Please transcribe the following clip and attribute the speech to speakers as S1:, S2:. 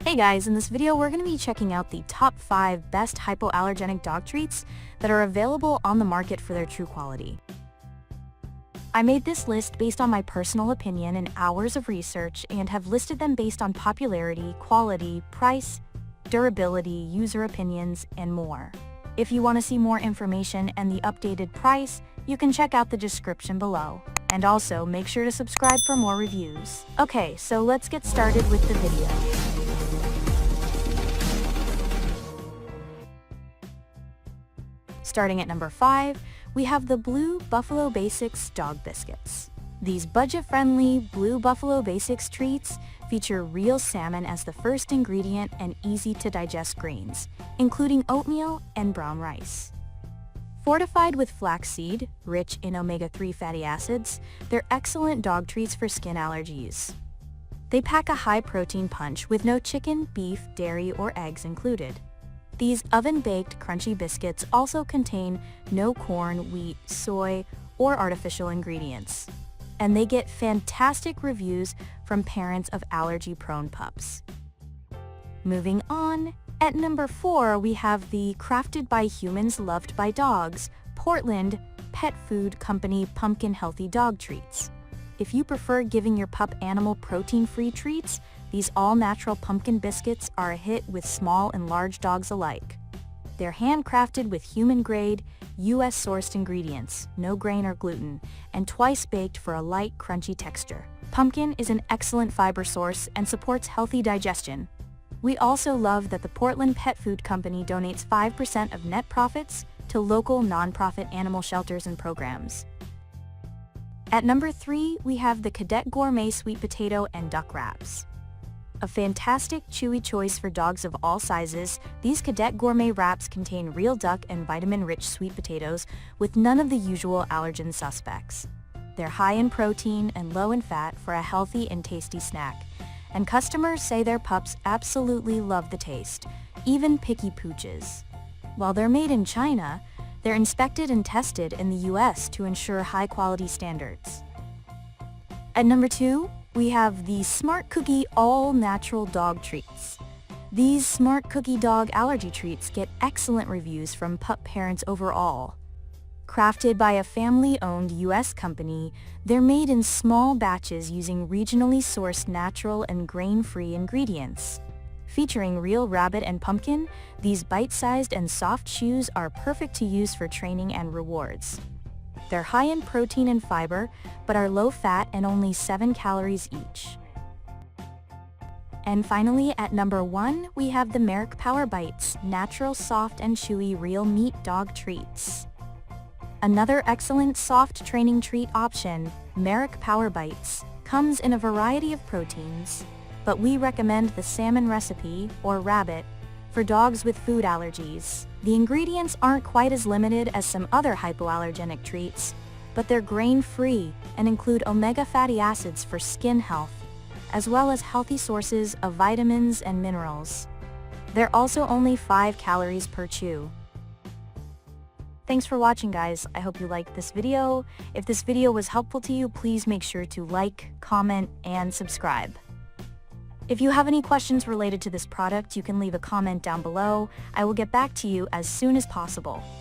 S1: Hey guys, in this video we're going to be checking out the top 5 best hypoallergenic dog treats that are available on the market for their true quality. I made this list based on my personal opinion and hours of research and have listed them based on popularity, quality, price, durability, user opinions, and more. If you want to see more information and the updated price, you can check out the description below. And also, make sure to subscribe for more reviews. Okay, so let's get started with the video. Starting at number 5, we have the Blue Buffalo Basics Dog Biscuits. These budget-friendly Blue Buffalo Basics treats feature real salmon as the first ingredient and easy-to-digest grains, including oatmeal and brown rice. Fortified with flaxseed, rich in omega-3 fatty acids, they're excellent dog treats for skin allergies. They pack a high-protein punch with no chicken, beef, dairy, or eggs included. These oven-baked crunchy biscuits also contain no corn, wheat, soy, or artificial ingredients. And they get fantastic reviews from parents of allergy-prone pups. Moving on, at number 4 we have the Crafted by Humans Loved by Dogs Portland Pet Food Company Pumpkin Healthy Dog Treats. If you prefer giving your pup animal protein-free treats, these all-natural pumpkin biscuits are a hit with small and large dogs alike. They're handcrafted with human-grade, US-sourced ingredients, no grain or gluten, and twice baked for a light, crunchy texture. Pumpkin is an excellent fiber source and supports healthy digestion. We also love that the Portland Pet Food Company donates 5% of net profits to local nonprofit animal shelters and programs. At number 3, we have the Cadet Gourmet Sweet Potato and Duck Wraps. A fantastic, chewy choice for dogs of all sizes, these Cadet Gourmet wraps contain real duck and vitamin-rich sweet potatoes with none of the usual allergen suspects. They're high in protein and low in fat for a healthy and tasty snack, and customers say their pups absolutely love the taste, even picky pooches. While they're made in China, they're inspected and tested in the US to ensure high-quality standards. At number 2, we have the Smart Cookie All-Natural Dog Treats. These Smart Cookie Dog Allergy Treats get excellent reviews from pup parents overall. Crafted by a family-owned US company, they're made in small batches using regionally sourced natural and grain-free ingredients. Featuring real rabbit and pumpkin, these bite-sized and soft chews are perfect to use for training and rewards. They're high in protein and fiber, but are low-fat and only 7 calories each. And finally, at number 1, we have the Merrick Power Bites Natural, Soft, and Chewy Real Meat Dog Treats. Another excellent soft training treat option, Merrick Power Bites, comes in a variety of proteins, but we recommend the salmon recipe, or rabbit, for dogs with food allergies. The ingredients aren't quite as limited as some other hypoallergenic treats, but they're grain-free and include omega fatty acids for skin health, as well as healthy sources of vitamins and minerals. They're also only 5 calories per chew. Thanks for watching, guys. I hope you liked this video. If this video was helpful to you, please make sure to like, comment, and subscribe. If you have any questions related to this product, you can leave a comment down below. I will get back to you as soon as possible.